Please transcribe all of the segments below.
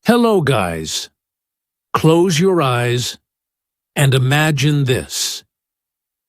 Hello, guys. Close your eyes and imagine this.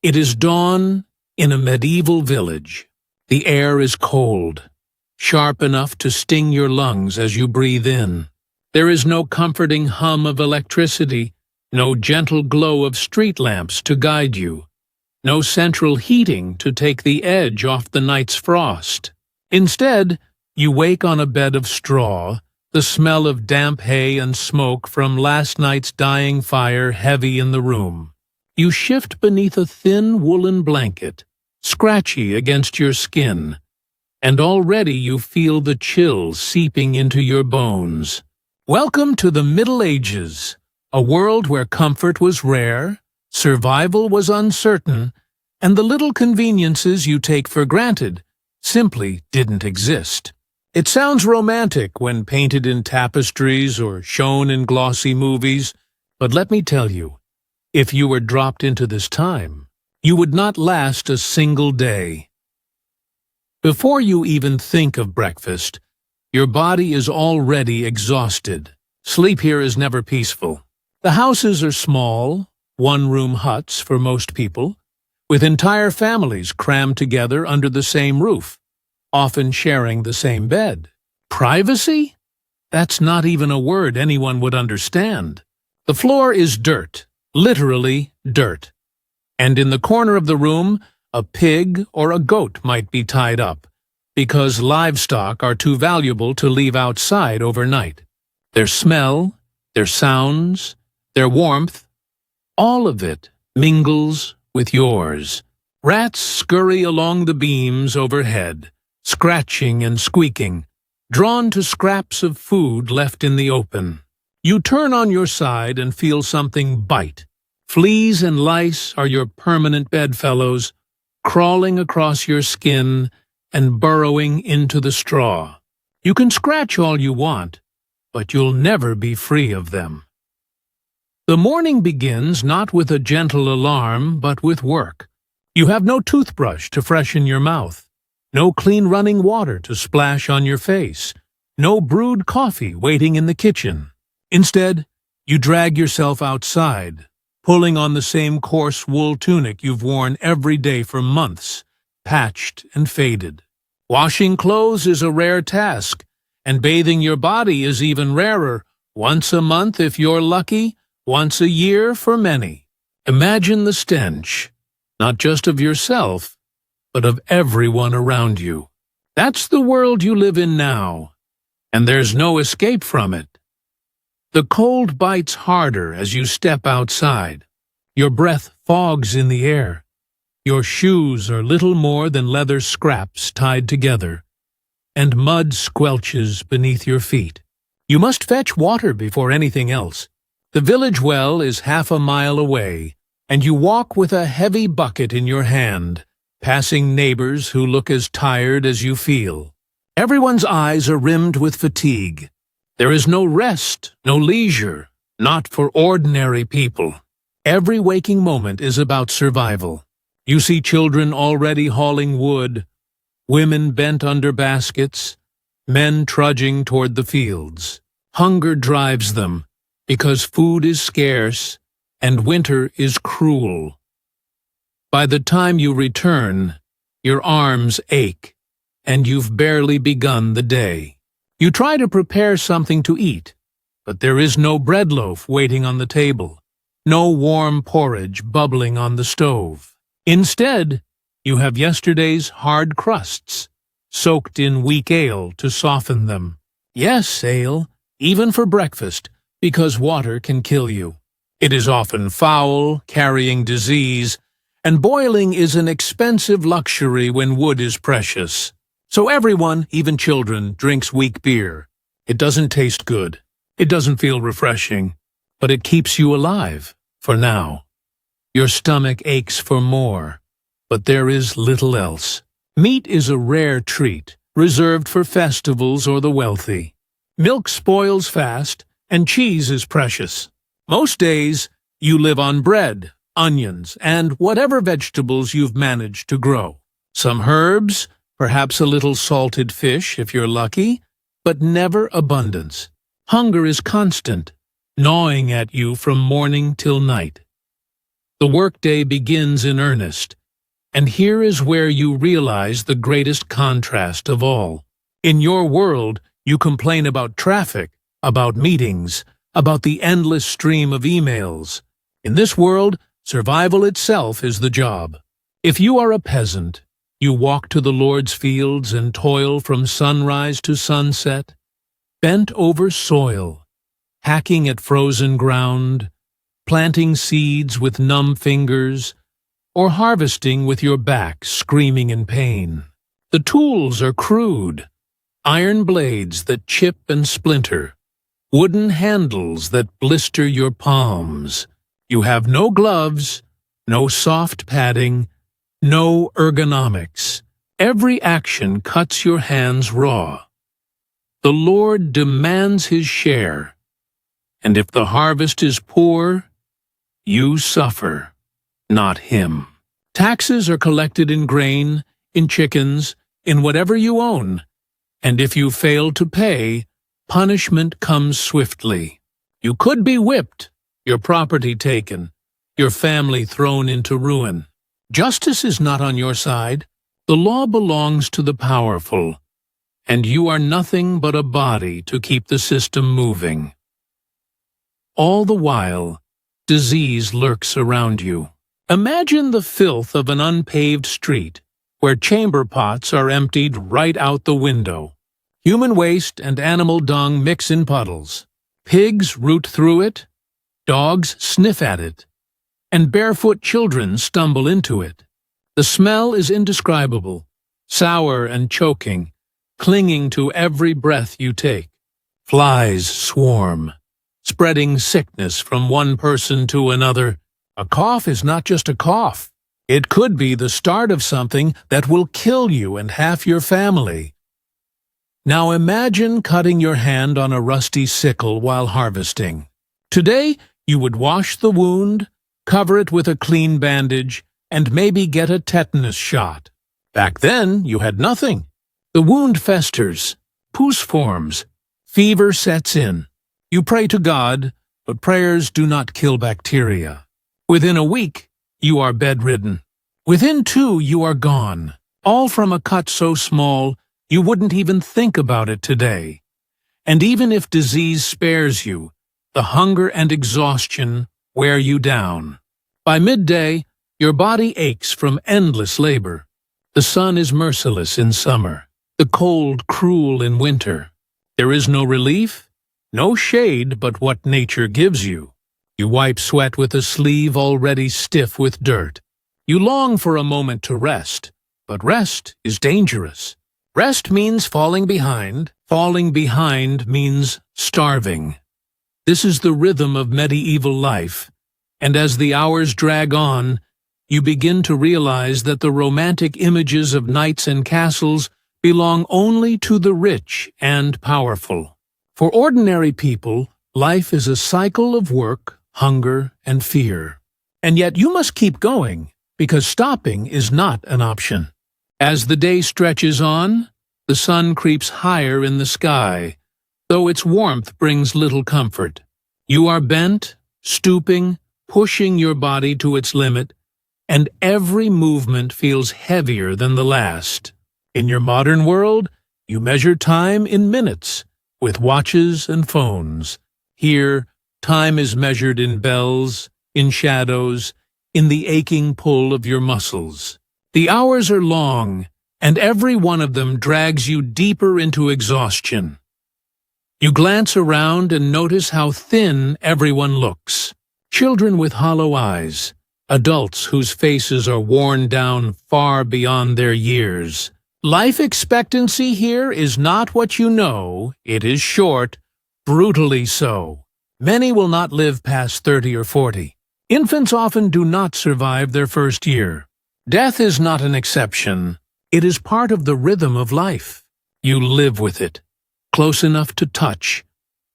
It is dawn in a medieval village. The air is cold, sharp enough to sting your lungs as you breathe in. There is no comforting hum of electricity, no gentle glow of street lamps to guide you, no central heating to take the edge off the night's frost. Instead, you wake on a bed of straw, the smell of damp hay and smoke from last night's dying fire heavy in the room. You shift beneath a thin woolen blanket, scratchy against your skin, and already you feel the chills seeping into your bones. Welcome to the Middle Ages, a world where comfort was rare, survival was uncertain, and the little conveniences you take for granted simply didn't exist. It sounds romantic when painted in tapestries or shown in glossy movies, but let me tell you, if you were dropped into this time, you would not last a single day. Before you even think of breakfast, your body is already exhausted. Sleep here is never peaceful. The houses are small, one-room huts for most people, with entire families crammed together under the same roof, often sharing the same bed. Privacy? That's not even a word anyone would understand. The floor is dirt, literally dirt. And in the corner of the room, a pig or a goat might be tied up, because livestock are too valuable to leave outside overnight. Their smell, their sounds, their warmth, all of it mingles with yours. Rats scurry along the beams overhead, scratching and squeaking, drawn to scraps of food left in the open. You turn on your side and feel something bite. Fleas and lice are your permanent bedfellows, crawling across your skin and burrowing into the straw. You can scratch all you want, but you'll never be free of them. The morning begins not with a gentle alarm, but with work. You have no toothbrush to freshen your mouth, no clean running water to splash on your face, no brewed coffee waiting in the kitchen. Instead, you drag yourself outside, pulling on the same coarse wool tunic you've worn every day for months, patched and faded. Washing clothes is a rare task, and bathing your body is even rarer, once a month if you're lucky, once a year for many. Imagine the stench, not just of yourself, but of everyone around you. That's the world you live in now, and there's no escape from it. The cold bites harder as you step outside. Your breath fogs in the air. Your shoes are little more than leather scraps tied together, and mud squelches beneath your feet. You must fetch water before anything else. The village well is half a mile away, and you walk with a heavy bucket in your hand, passing neighbors who look as tired as you feel. Everyone's eyes are rimmed with fatigue. There is no rest, no leisure, not for ordinary people. Every waking moment is about survival. You see children already hauling wood, women bent under baskets, men trudging toward the fields. Hunger drives them, because food is scarce and winter is cruel. By the time you return, your arms ache, and you've barely begun the day. You try to prepare something to eat, but there is no bread loaf waiting on the table, no warm porridge bubbling on the stove. Instead, you have yesterday's hard crusts, soaked in weak ale to soften them. Yes, ale, even for breakfast, because water can kill you. It is often foul, carrying disease, and boiling is an expensive luxury when wood is precious. So everyone, even children, drinks weak beer. It doesn't taste good. It doesn't feel refreshing, but it keeps you alive, for now. Your stomach aches for more, but there is little else. Meat is a rare treat, reserved for festivals or the wealthy. Milk spoils fast, and cheese is precious. Most days, you live on bread, onions, and whatever vegetables you've managed to grow. Some herbs, perhaps a little salted fish if you're lucky, but never abundance. Hunger is constant, gnawing at you from morning till night. The workday begins in earnest, and here is where you realize the greatest contrast of all. In your world, you complain about traffic, about meetings, about the endless stream of emails. In this world, survival itself is the job. If you are a peasant, you walk to the Lord's fields and toil from sunrise to sunset, bent over soil, hacking at frozen ground, planting seeds with numb fingers, or harvesting with your back screaming in pain. The tools are crude, iron blades that chip and splinter, wooden handles that blister your palms. You have no gloves, no soft padding, no ergonomics. Every action cuts your hands raw. The Lord demands his share, and if the harvest is poor, you suffer, not him. Taxes are collected in grain, in chickens, in whatever you own, and if you fail to pay, punishment comes swiftly. You could be whipped, your property taken, your family thrown into ruin. Justice is not on your side. The law belongs to the powerful, and you are nothing but a body to keep the system moving. All the while, disease lurks around you. Imagine the filth of an unpaved street, where chamber pots are emptied right out the window. Human waste and animal dung mix in puddles. Pigs root through it, dogs sniff at it, and barefoot children stumble into it. The smell is indescribable, sour and choking, clinging to every breath you take. Flies swarm, spreading sickness from one person to another. A cough is not just a cough. It could be the start of something that will kill you and half your family. Now imagine cutting your hand on a rusty sickle while harvesting. Today, you would wash the wound, cover it with a clean bandage, and maybe get a tetanus shot. Back then, you had nothing. The wound festers, pus forms, fever sets in. You pray to God, but prayers do not kill bacteria. Within a week, you are bedridden. Within 2, you are gone, all from a cut so small you wouldn't even think about it today. And even if disease spares you, the hunger and exhaustion wear you down. By midday, your body aches from endless labor. The sun is merciless in summer, the cold cruel in winter. There is no relief, no shade but what nature gives you. You wipe sweat with a sleeve already stiff with dirt. You long for a moment to rest, but rest is dangerous. Rest means falling behind. Falling behind means starving. This is the rhythm of medieval life, and as the hours drag on, you begin to realize that the romantic images of knights and castles belong only to the rich and powerful. For ordinary people, life is a cycle of work, hunger, and fear. And yet you must keep going, because stopping is not an option. As the day stretches on, the sun creeps higher in the sky, though its warmth brings little comfort. You are bent, stooping, pushing your body to its limit, and every movement feels heavier than the last. In your modern world, you measure time in minutes, with watches and phones. Here, time is measured in bells, in shadows, in the aching pull of your muscles. The hours are long, and every one of them drags you deeper into exhaustion. You glance around and notice how thin everyone looks. Children with hollow eyes, adults whose faces are worn down far beyond their years. Life expectancy here is not what you know. It is short, brutally so. Many will not live past 30 or 40. Infants often do not survive their first year. Death is not an exception. It is part of the rhythm of life. You live with it, close enough to touch,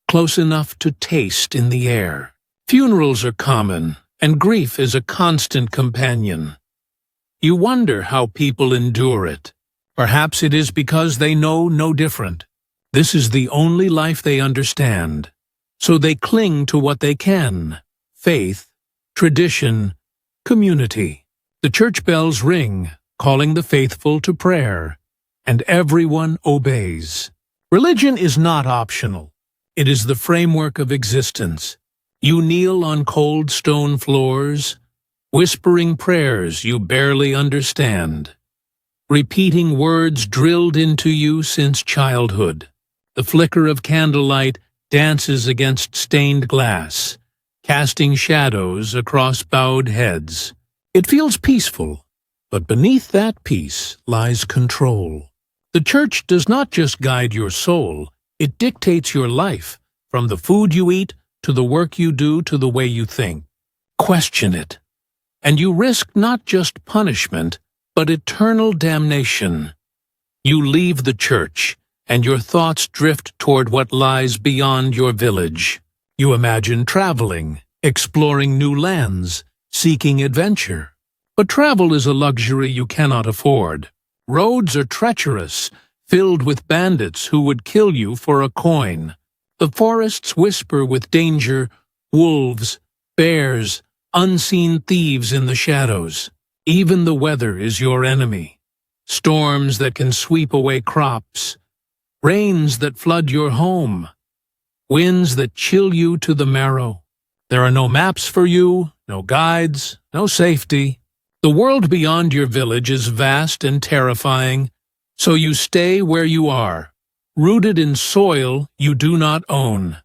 close enough to taste in the air. Funerals are common, and grief is a constant companion. You wonder how people endure it. Perhaps it is because they know no different. This is the only life they understand. So they cling to what they can: faith, tradition, community. The church bells ring, calling the faithful to prayer, and everyone obeys. Religion is not optional. It is the framework of existence. You kneel on cold stone floors, whispering prayers you barely understand, repeating words drilled into you since childhood. The flicker of candlelight dances against stained glass, casting shadows across bowed heads. It feels peaceful, but beneath that peace lies control. The church does not just guide your soul, it dictates your life, from the food you eat, to the work you do, to the way you think. Question it, and you risk not just punishment, but eternal damnation. You leave the church, and your thoughts drift toward what lies beyond your village. You imagine traveling, exploring new lands, seeking adventure. But travel is a luxury you cannot afford. Roads are treacherous, filled with bandits who would kill you for a coin. The forests whisper with danger, wolves, bears, unseen thieves in the shadows. Even the weather is your enemy. Storms that can sweep away crops, rains that flood your home, winds that chill you to the marrow. There are no maps for you, no guides, no safety. The world beyond your village is vast and terrifying, so you stay where you are, rooted in soil you do not own.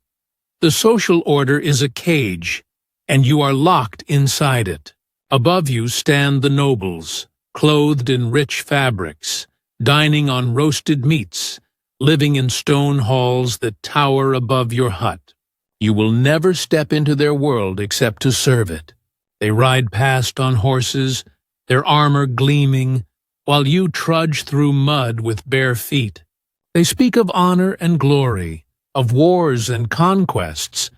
The social order is a cage, and you are locked inside it. Above you stand the nobles, clothed in rich fabrics, dining on roasted meats, living in stone halls that tower above your hut. You will never step into their world except to serve it. They ride past on horses, their armor gleaming, while you trudge through mud with bare feet. They speak of honor and glory, of wars and conquests,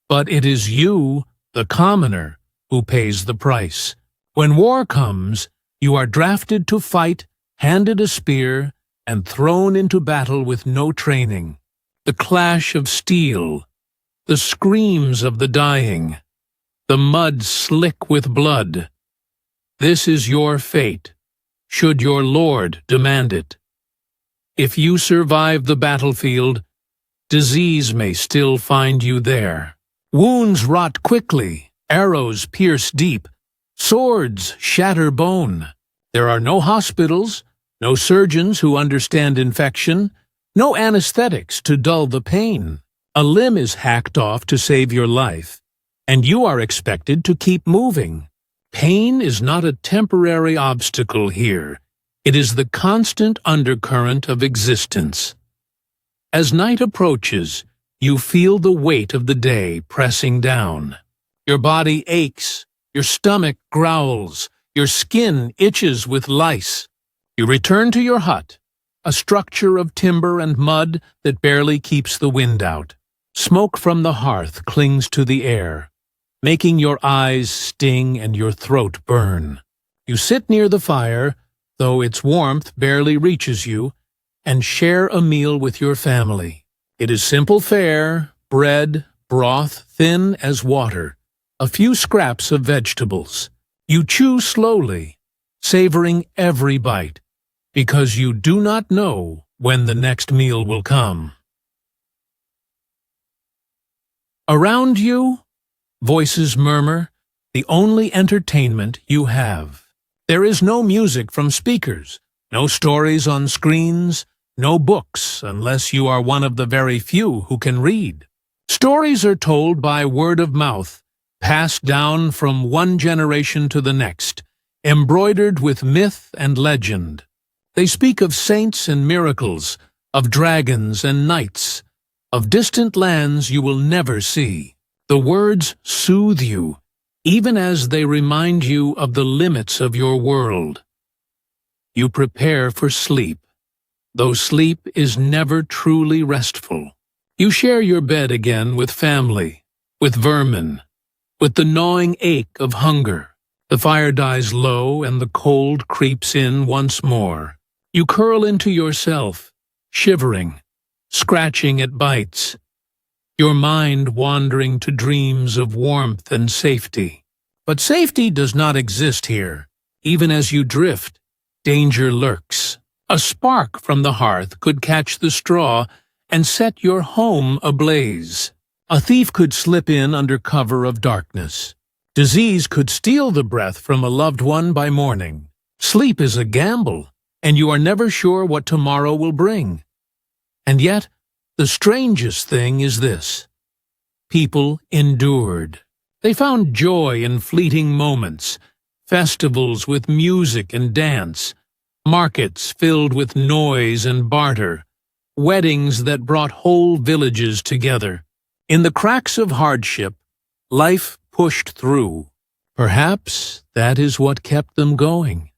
but it is you, the commoner, who pays the price. When war comes, you are drafted to fight, handed a spear, and thrown into battle with no training. The clash of steel, the screams of the dying, the mud slick with blood. This is your fate, should your lord demand it. If you survive the battlefield, disease may still find you there. Wounds rot quickly, arrows pierce deep, swords shatter bone. There are no hospitals, no surgeons who understand infection, no anesthetics to dull the pain. A limb is hacked off to save your life, and you are expected to keep moving. Pain is not a temporary obstacle here. It is the constant undercurrent of existence. As night approaches, you feel the weight of the day pressing down. Your body aches, your stomach growls, your skin itches with lice. You return to your hut, a structure of timber and mud that barely keeps the wind out. Smoke from the hearth clings to the air, making your eyes sting and your throat burn. You sit near the fire, though its warmth barely reaches you, and share a meal with your family. It is simple fare, bread, broth thin as water, a few scraps of vegetables. You chew slowly, savoring every bite, because you do not know when the next meal will come. Around you, voices murmur, the only entertainment you have. There is no music from speakers, no stories on screens, no books unless you are one of the very few who can read. Stories are told by word of mouth, passed down from one generation to the next, embroidered with myth and legend. They speak of saints and miracles, of dragons and knights, of distant lands you will never see. The words soothe you, even as they remind you of the limits of your world. You prepare for sleep, though sleep is never truly restful. You share your bed again with family, with vermin, with the gnawing ache of hunger. The fire dies low and the cold creeps in once more. You curl into yourself, shivering, scratching at bites, your mind wandering to dreams of warmth and safety. But safety does not exist here. Even as you drift, danger lurks. A spark from the hearth could catch the straw and set your home ablaze. A thief could slip in under cover of darkness. Disease could steal the breath from a loved one by morning. Sleep is a gamble, and you are never sure what tomorrow will bring. And yet, the strangest thing is this. People endured. They found joy in fleeting moments, festivals with music and dance, markets filled with noise and barter, weddings that brought whole villages together. In the cracks of hardship, life pushed through. Perhaps that is what kept them going.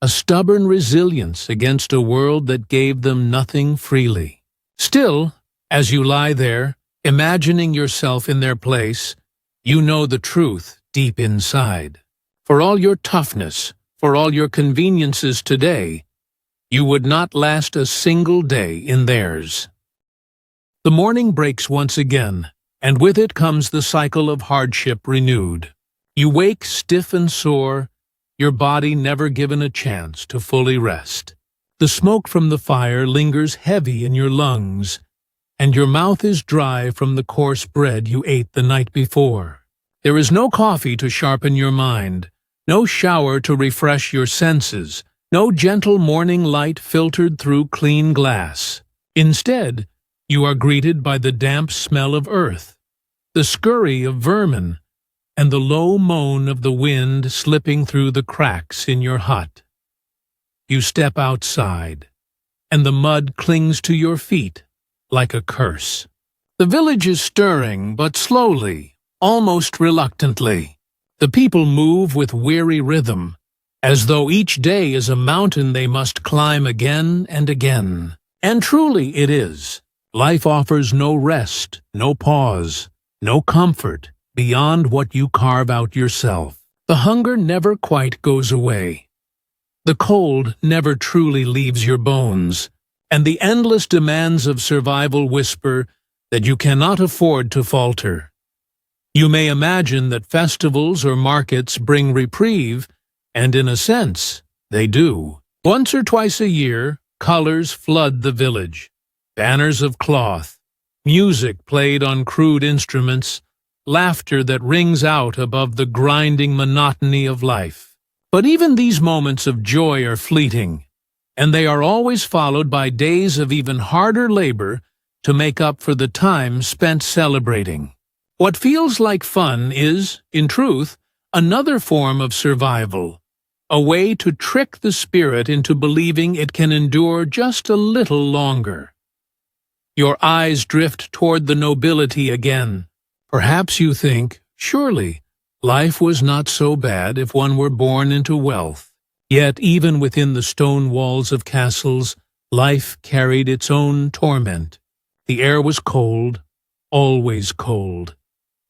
A stubborn resilience against a world that gave them nothing freely. Still, as you lie there, imagining yourself in their place, you know the truth deep inside. For all your toughness, for all your conveniences today, you would not last a single day in theirs. The morning breaks once again, and with it comes the cycle of hardship renewed. You wake stiff and sore, your body never given a chance to fully rest. The smoke from the fire lingers heavy in your lungs, and your mouth is dry from the coarse bread you ate the night before. There is no coffee to sharpen your mind, no shower to refresh your senses, no gentle morning light filtered through clean glass. Instead, you are greeted by the damp smell of earth, the scurry of vermin, and the low moan of the wind slipping through the cracks in your hut. You step outside, and the mud clings to your feet like a curse. The village is stirring, but slowly, almost reluctantly. The people move with weary rhythm, as though each day is a mountain they must climb again and again. And truly it is. Life offers no rest, no pause, no comfort beyond what you carve out yourself. The hunger never quite goes away. The cold never truly leaves your bones, and the endless demands of survival whisper that you cannot afford to falter. You may imagine that festivals or markets bring reprieve, and in a sense, they do. Once or twice a year, colors flood the village. Banners of cloth, music played on crude instruments, laughter that rings out above the grinding monotony of life. But even these moments of joy are fleeting, and they are always followed by days of even harder labor to make up for the time spent celebrating. What feels like fun is, in truth, another form of survival, a way to trick the spirit into believing it can endure just a little longer. Your eyes drift toward the nobility again. Perhaps you think, surely, life was not so bad if one were born into wealth. Yet even within the stone walls of castles, life carried its own torment. The air was cold, always cold,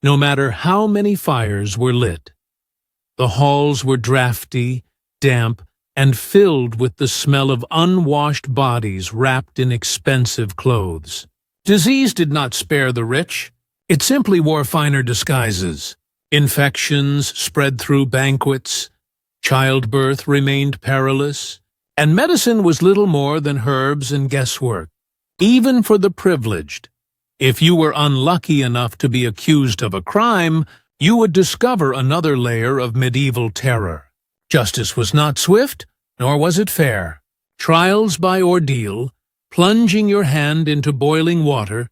no matter how many fires were lit. The halls were drafty, damp, and filled with the smell of unwashed bodies wrapped in expensive clothes. Disease did not spare the rich. It simply wore finer disguises. Infections spread through banquets, childbirth remained perilous, and medicine was little more than herbs and guesswork. Even for the privileged, if you were unlucky enough to be accused of a crime, you would discover another layer of medieval terror. Justice was not swift, nor was it fair. Trials by ordeal, plunging your hand into boiling water,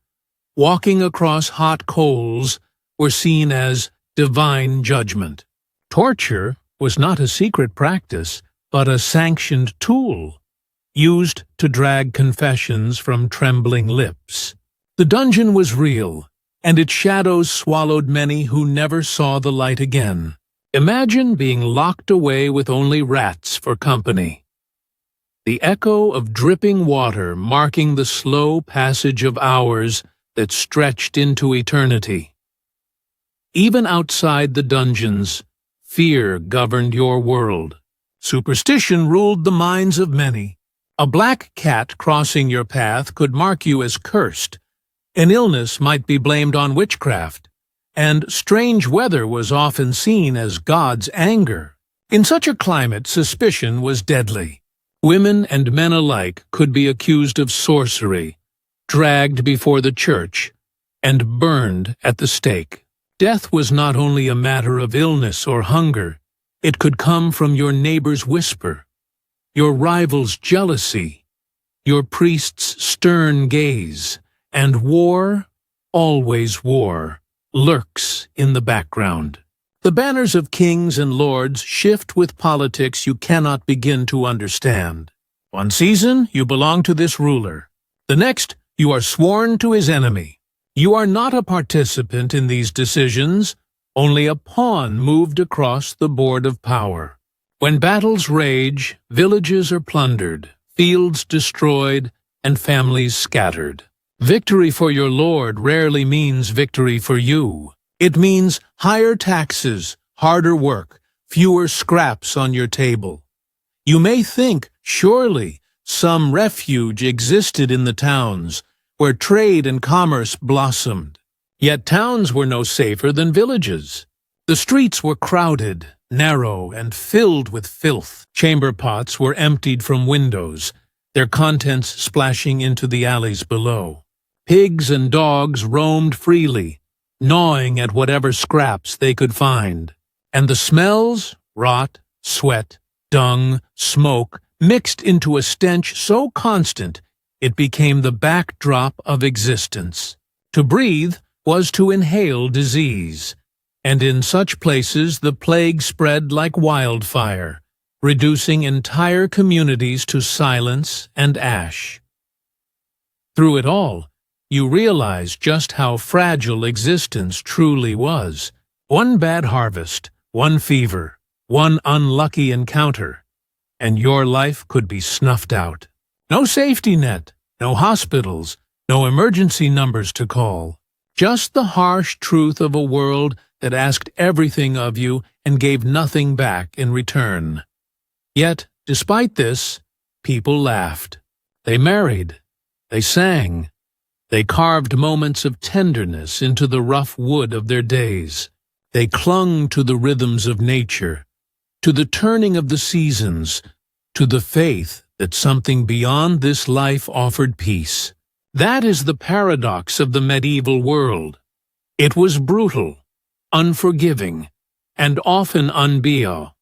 walking across hot coals, were seen as divine judgment. Torture was not a secret practice, but a sanctioned tool, used to drag confessions from trembling lips. The dungeon was real, and its shadows swallowed many who never saw the light again. Imagine being locked away with only rats for company. The echo of dripping water marking the slow passage of hours that stretched into eternity. Even outside the dungeons, fear governed your world. Superstition ruled the minds of many. A black cat crossing your path could mark you as cursed. An illness might be blamed on witchcraft, and strange weather was often seen as God's anger. In such a climate, suspicion was deadly. Women and men alike could be accused of sorcery, dragged before the church, and burned at the stake. Death was not only a matter of illness or hunger, it could come from your neighbor's whisper, your rival's jealousy, your priest's stern gaze, and war, always war, lurks in the background. The banners of kings and lords shift with politics you cannot begin to understand. One season, you belong to this ruler. The next, you are sworn to his enemy. You are not a participant in these decisions, only a pawn moved across the board of power. When battles rage, villages are plundered, fields destroyed, and families scattered. Victory for your lord rarely means victory for you. It means higher taxes, harder work, fewer scraps on your table. You may think, surely, some refuge existed in the towns, where trade and commerce blossomed. Yet towns were no safer than villages. The streets were crowded, narrow, and filled with filth. Chamber pots were emptied from windows, their contents splashing into the alleys below. Pigs and dogs roamed freely, gnawing at whatever scraps they could find. And the smells, rot, sweat, dung, smoke, mixed into a stench so constant it became the backdrop of existence. To breathe was to inhale disease, and in such places the plague spread like wildfire, reducing entire communities to silence and ash. Through it all, you realize just how fragile existence truly was. One bad harvest, one fever, one unlucky encounter, and your life could be snuffed out. No safety net, no hospitals, no emergency numbers to call. Just the harsh truth of a world that asked everything of you and gave nothing back in return. Yet, despite this, people laughed. They married. They sang. They carved moments of tenderness into the rough wood of their days. They clung to the rhythms of nature, to the turning of the seasons, to the faith that something beyond this life offered peace. That is the paradox of the medieval world. It was brutal, unforgiving, and often unreal.